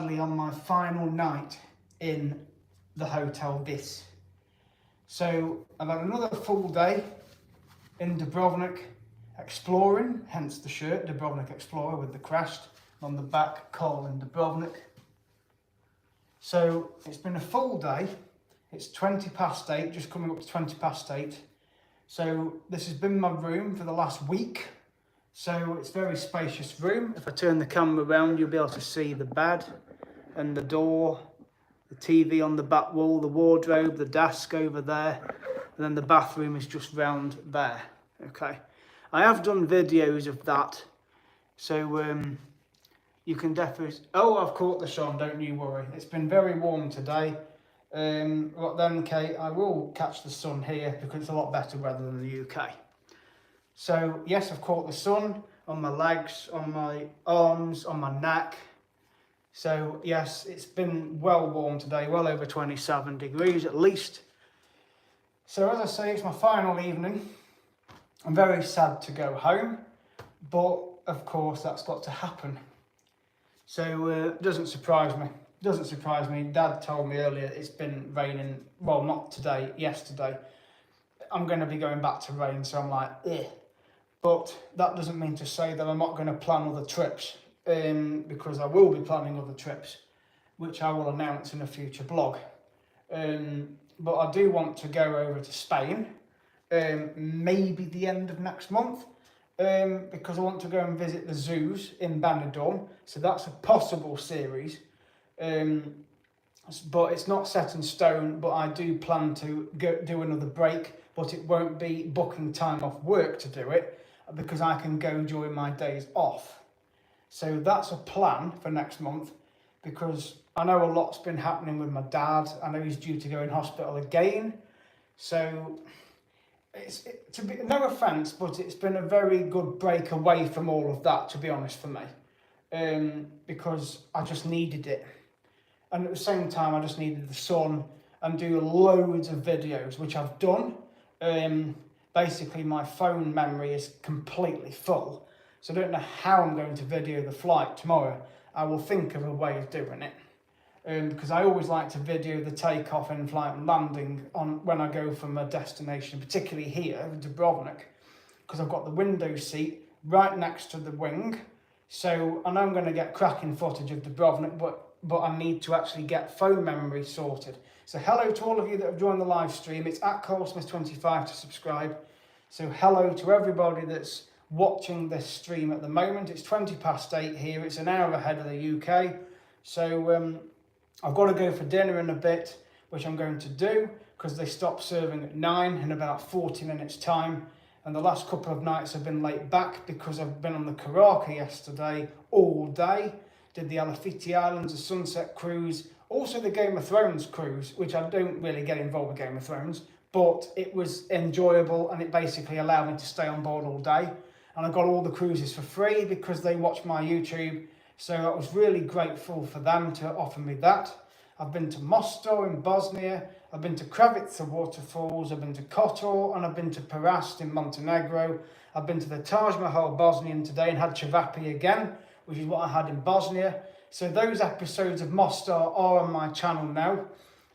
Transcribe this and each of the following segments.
sadly on my final night in the hotel this. So I've had another full day in Dubrovnik exploring, hence the shirt, Dubrovnik Explorer with the crest on the back, Call in Dubrovnik. So it's been a full day. It's 8:20, just coming up to 8:20. So this has been my room for the last week. So it's a very spacious room. If I turn the camera around, you'll be able to see the bed and the door, the TV on the back wall, the wardrobe, the desk over there, and then the bathroom is just round there. Okay, I have done videos of that, so you can definitely. Oh, I've caught the sun. Don't you worry. It's been very warm today. But then, Kate, I will catch the sun here because it's a lot better weather than the UK. So yes, I've caught the sun on my legs, on my arms, on my neck. So yes, it's been well warm today, well over 27 degrees at least. So as I say, it's my final evening. I'm very sad to go home, but of course that's got to happen. So it doesn't surprise me. Doesn't surprise me. Dad told me earlier it's been raining. Well, not today, yesterday. I'm going to be going back to rain, so I'm like, eh. But that doesn't mean to say that I'm not going to plan other trips, because I will be planning other trips, which I will announce in a future blog. But I do want to go over to Spain, maybe the end of next month, because I want to go and visit the zoos in Benidorm. So that's a possible series, but it's not set in stone. But I do plan to go do another break, but it won't be booking time off work to do it, because I can go during my days off. So that's a plan for next month, because I know a lot's been happening with my dad. I know he's due to go in hospital again. So no offence, but it's been a very good break away from all of that, to be honest, for me, because I just needed it. And at the same time, I just needed the sun and do loads of videos, which I've done. Basically, my phone memory is completely full, so I don't know how I'm going to video the flight tomorrow. I will think of a way of doing it, because I always like to video the takeoff, in flight and landing on when I go from a destination, particularly here in Dubrovnik, because I've got the window seat right next to the wing. So I know I'm going to get cracking footage of Dubrovnik, but I need to actually get phone memory sorted. So hello to all of you that have joined the live stream. It's at ColeSmith25 to subscribe. So hello to everybody that's watching this stream at the moment. It's 8:20 here. It's an hour ahead of the UK. So I've got to go for dinner in a bit, which I'm going to do, because they stop serving at 9 in about 40 minutes time. And the last couple of nights I've been late back because I've been on the Caracas yesterday all day. Did the Alafiti Islands, the Sunset Cruise, also the Game of Thrones cruise, which I don't really get involved with Game of Thrones, but it was enjoyable and it basically allowed me to stay on board all day. And I got all the cruises for free because they watch my YouTube, so I was really grateful for them to offer me that. I've been to Mostar in Bosnia, I've been to Kravica waterfalls, I've been to Kotor, and I've been to Perast in Montenegro. I've been to the Taj Mahal Bosnian today and had Chavapi again, which is what I had in Bosnia. So those episodes of Mostar are on my channel now.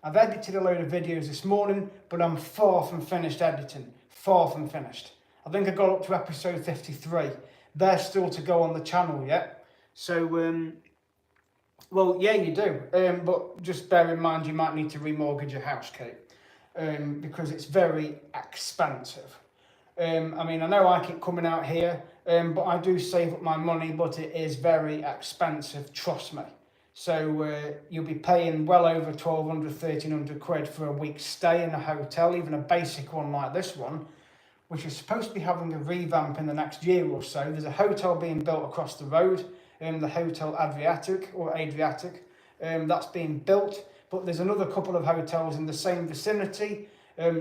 I've edited a load of videos this morning, but I'm far from finished editing. Far from finished. I think I got up to episode 53. They're still to go on the channel yet. So, well, yeah, you do. But just bear in mind, you might need to remortgage your house, Kate, because it's very expensive. I mean, I know I keep coming out here, but I do save up my money, but it is very expensive, trust me. So you'll be paying well over 1,200, 1,300 quid for a week's stay in a hotel, even a basic one like this one, which is supposed to be having a revamp in the next year or so. There's a hotel being built across the road, the Hotel Adriatic, that's being built, but there's another couple of hotels in the same vicinity.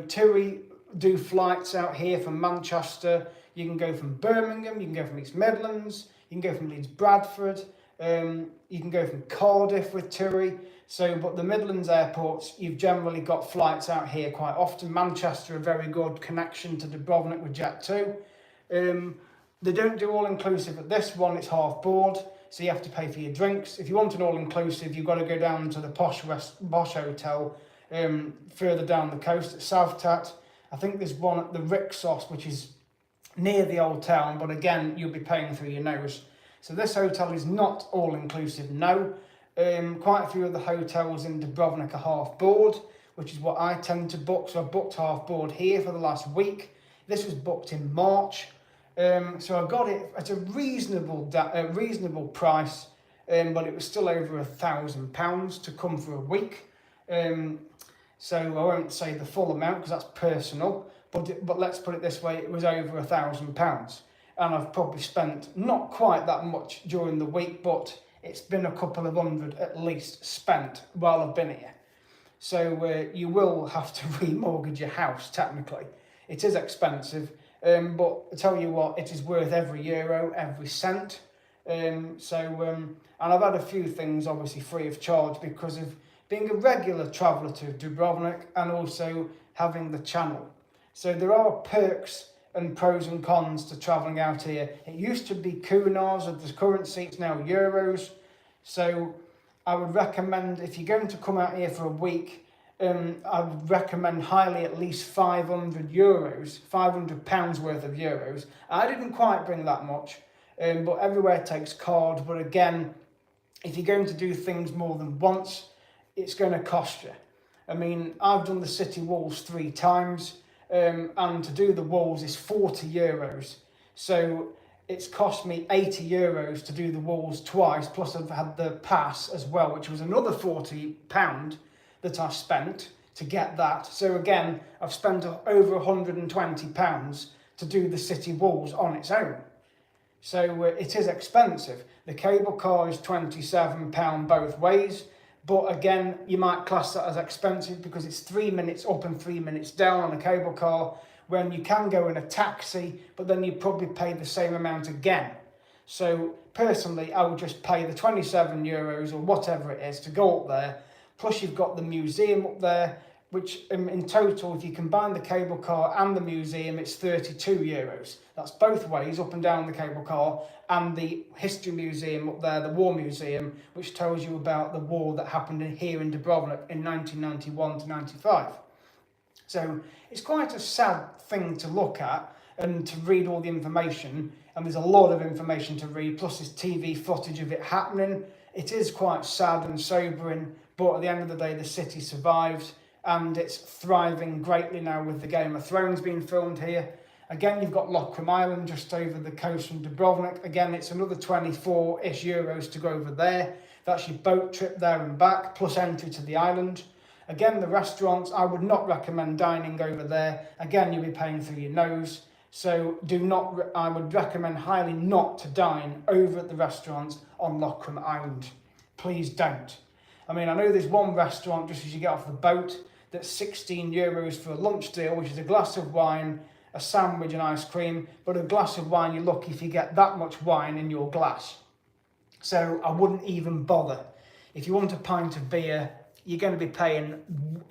TUI do flights out here from Manchester. You can go from Birmingham, you can go from East Midlands, you can go from Leeds Bradford, you can go from Cardiff with TUI. So, but the Midlands airports, you've generally got flights out here quite often. Manchester, a very good connection to Dubrovnik with Jet2. They don't do all-inclusive at this one, it's half board. so you have to pay for your drinks. If you want an all-inclusive, you've got to go down to the posh hotel further down the coast at South Tat. I think there's one at the Rixos, which is near the old town, but again, you'll be paying through your nose. So this hotel is not all-inclusive, no. Quite a few of the hotels in Dubrovnik are half-board, which is what I tend to book. So I've booked half-board here for the last week. This was booked in March. So I got it at a reasonable price, but it was still over £1,000 to come for a week. So I won't say the full amount because that's personal, but let's put it this way, it was over £1,000. And I've probably spent not quite that much during the week, but it's been a couple of hundred at least spent while I've been here. So you will have to remortgage your house, technically. It is expensive, but I tell you what, it is worth every euro, every cent. And I've had a few things obviously free of charge because of being a regular traveller to Dubrovnik and also having the channel. So there are perks and pros and cons to travelling out here. It used to be kunars, and the currency it's now euros. So I would recommend, if you're going to come out here for a week, I would recommend highly at least 500 euros, £500 worth of euros. I didn't quite bring that much, but everywhere takes card. But again, if you're going to do things more than once, it's going to cost you. I mean, I've done the city walls 3 times, and to do the walls is 40 euros. So it's cost me 80 euros to do the walls twice, plus I've had the pass as well, which was another £40 that I spent to get that. So again, I've spent over £120 to do the city walls on its own. So it is expensive. The cable car is £27 both ways. But again, you might class that as expensive because it's 3 minutes up and 3 minutes down on a cable car, when you can go in a taxi, but then you probably pay the same amount again. So personally, I would just pay the 27 euros or whatever it is to go up there. Plus you've got the museum up there, which in total, if you combine the cable car and the museum, it's 32 euros. That's both ways, up and down the cable car, and the history museum up there, the war museum, which tells you about the war that happened here in Dubrovnik in 1991 to 95. So it's quite a sad thing to look at and to read all the information, and there's a lot of information to read, plus there's TV footage of it happening. It is quite sad and sobering, but at the end of the day, the city survived, and it's thriving greatly now with the Game of Thrones being filmed here. Again, you've got Lochram Island just over the coast from Dubrovnik. Again, it's another 24-ish euros to go over there. That's your boat trip there and back, plus entry to the island. Again, the restaurants, I would not recommend dining over there. Again, you'll be paying through your nose. So I would recommend highly not to dine over at the restaurants on Lochram Island. Please don't. I mean, I know there's one restaurant just as you get off the boat that's 16 euros for a lunch deal, which is a glass of wine, a sandwich and ice cream, but a glass of wine, you're lucky if you get that much wine in your glass. So I wouldn't even bother. If you want a pint of beer, you're going to be paying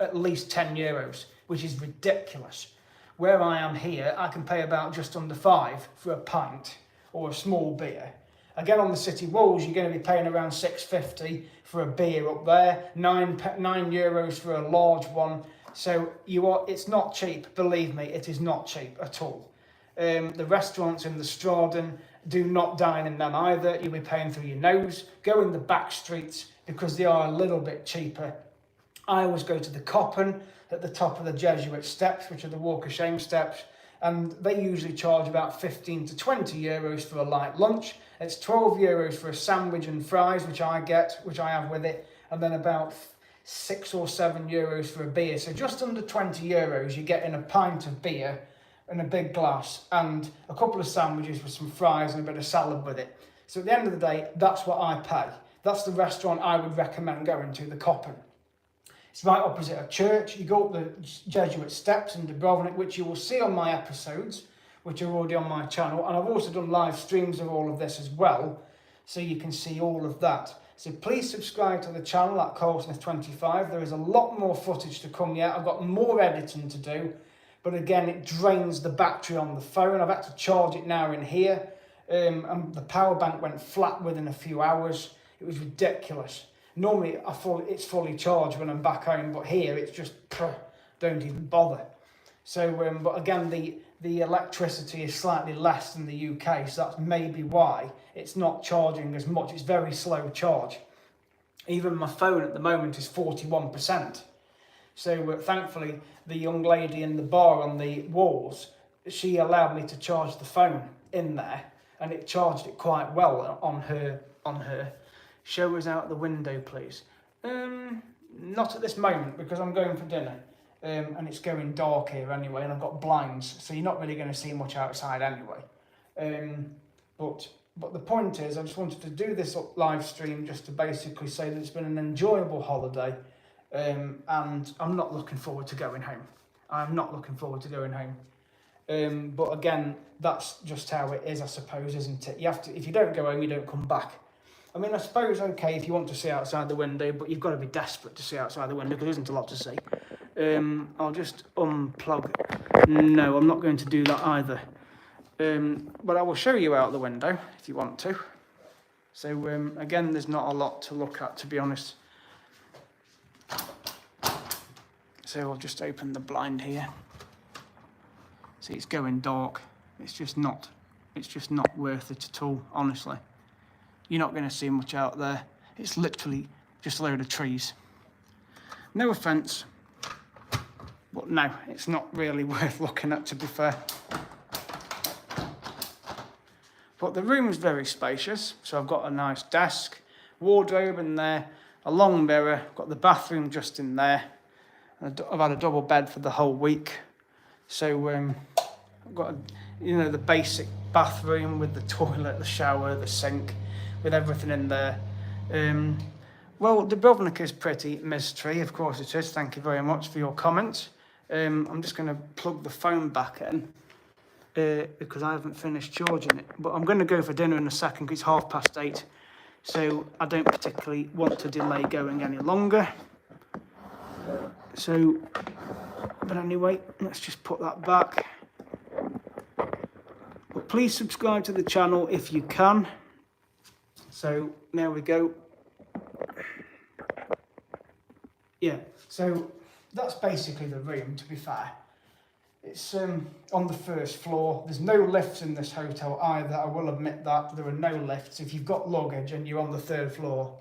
at least 10 euros, which is ridiculous. Where I am here, I can pay about just under 5 for a pint or a small beer. Again, on the city walls, you're going to be paying around 6.50 for a beer up there, 9 euros for a large one. So it's not cheap, believe me, it is not cheap at all. The restaurants in the Straden, do not dine in them either. You'll be paying through your nose. Go in the back streets because they are a little bit cheaper. I always go to the Koppen at the top of the Jesuit steps, which are the Walk of Shame steps, and they usually charge about 15 to 20 euros for a light lunch. It's 12 euros for a sandwich and fries, which I have with it, and then about 6 or 7 euros for a beer. So just under 20 euros, you're getting a pint of beer and a big glass and a couple of sandwiches with some fries and a bit of salad with it. So at the end of the day, that's what I pay. That's the restaurant I would recommend going to, the Koppen. It's right opposite a church. You go up the Jesuit steps in Dubrovnik, which you will see on my episodes, which are already on my channel. And I've also done live streams of all of this as well, so you can see all of that. So please subscribe to the channel at Carlsmith25. There is a lot more footage to come yet. I've got more editing to do, but again, it drains the battery on the phone. I've had to charge it now in here. and the power bank went flat within a few hours. It was ridiculous. Normally it's fully charged when I'm back home, but here it's just don't even bother. So, but again, the electricity is slightly less than the UK, so that's maybe why it's not charging as much. It's very slow charge. Even my phone at the moment is 41%. So thankfully, the young lady in the bar on the walls, she allowed me to charge the phone in there, and it charged it quite well on her. Show us out the window, please. Not at this moment, because I'm going for dinner. And it's going dark here anyway, and I've got blinds, so you're not really going to see much outside anyway. But the point is, I just wanted to do this live stream just to basically say that it's been an enjoyable holiday, and I'm not looking forward to going home. I'm not looking forward to going home. But again, that's just how it is, I suppose, isn't it? You have to. If you don't go home, you don't come back. I mean, I suppose, okay, if you want to see outside the window, but you've got to be desperate to see outside the window because there isn't a lot to see. I'll just unplug. No, I'm not going to do that either. But I will show you out the window if you want to. So again, there's not a lot to look at, to be honest. So I'll just open the blind here. See, it's going dark. It's just not worth it at all, honestly. You're not going to see much out there. It's literally just a load of trees. No offence, but no, it's not really worth looking at, to be fair. But the room is very spacious, so I've got a nice desk, wardrobe in there, a long mirror, got the bathroom just in there. I've had a double bed for the whole week, so I've got the basic bathroom with the toilet, the shower, the sink, with everything in there. Well, Dubrovnik is pretty mystery, of course it is. Thank you very much for your comments. I'm just going to plug the phone back in because I haven't finished charging it. But I'm going to go for dinner in a second because it's 8:30, so I don't particularly want to delay going any longer. So, but anyway, let's just put that back. But please subscribe to the channel if you can. So there we go. Yeah, so that's basically the room, to be fair. It's on the first floor. There's no lifts in this hotel either, I will admit that. There are no lifts. If you've got luggage and you're on the 3rd floor,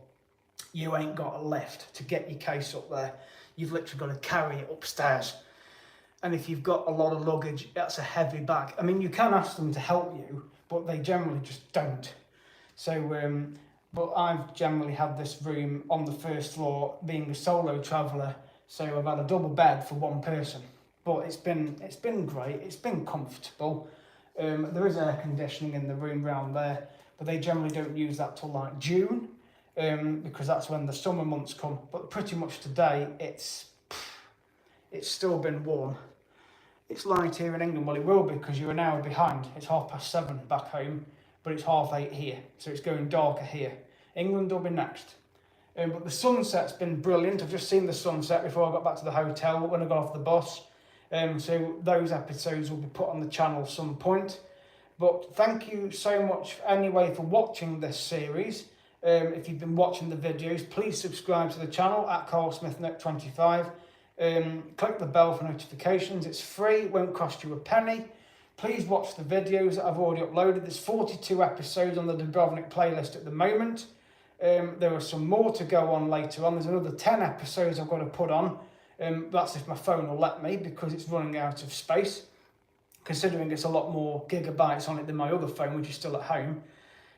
you ain't got a lift to get your case up there. You've literally got to carry it upstairs. And if you've got a lot of luggage, that's a heavy bag. I mean, you can ask them to help you, but they generally just don't. So, but I've generally had this room on the 1st floor, being a solo traveller, so I've had a double bed for one person. But it's been great. It's been comfortable. There is air conditioning in the room round there, but they generally don't use that till like June, because that's when the summer months come. But pretty much today, it's still been warm. It's light here in England. Well, it will be because you're an hour behind. It's 7:30 back home, but it's 8:30 here, so it's going darker here. England will be next. But the sunset's been brilliant. I've just seen the sunset before I got back to the hotel when I got off the bus. So those episodes will be put on the channel at some point. But thank you so much anyway for watching this series. If you've been watching the videos, please subscribe to the channel at CarlSmithNet25. Click the bell for notifications. It's free, it won't cost you a penny. Please watch the videos that I've already uploaded. There's 42 episodes on the Dubrovnik playlist at the moment. There are some more to go on later on. There's another 10 episodes I've got to put on. That's if my phone will let me, because it's running out of space. Considering it's a lot more gigabytes on it than my other phone, which is still at home.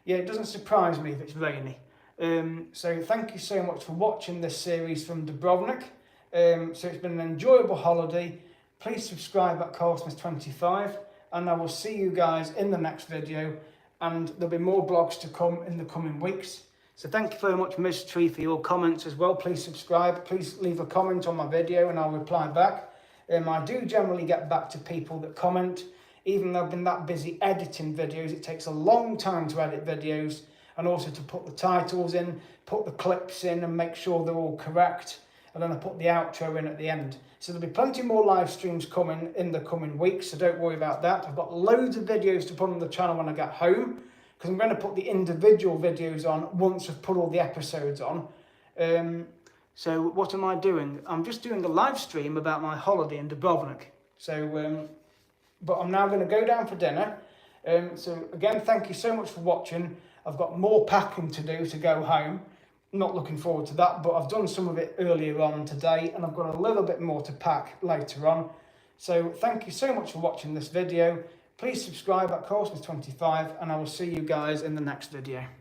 Yeah, it doesn't surprise me if it's rainy. So thank you so much for watching this series from Dubrovnik. So it's been an enjoyable holiday. Please subscribe at CarlSmith25, and I will see you guys in the next video, and there'll be more blogs to come in the coming weeks. So thank you very much, Ms. Tree, for your comments as well. Please subscribe. Please leave a comment on my video and I'll reply back. I do generally get back to people that comment. Even though I've been that busy editing videos, it takes a long time to edit videos, and also to put the titles in, put the clips in and make sure they're all correct. And then I put the outro in at the end. So there'll be plenty more live streams coming in the coming weeks, so don't worry about that. I've got loads of videos to put on the channel when I get home. because I'm going to put the individual videos on once I've put all the episodes on. So what am I doing? I'm just doing a live stream about my holiday in Dubrovnik. So, but I'm now going to go down for dinner. So again, thank you so much for watching. I've got more packing to do to go home. Not looking forward to that, but I've done some of it earlier on today, and I've got a little bit more to pack later on. So thank you so much for watching this video. Please subscribe at Coursemouth25, and I will see you guys in the next video.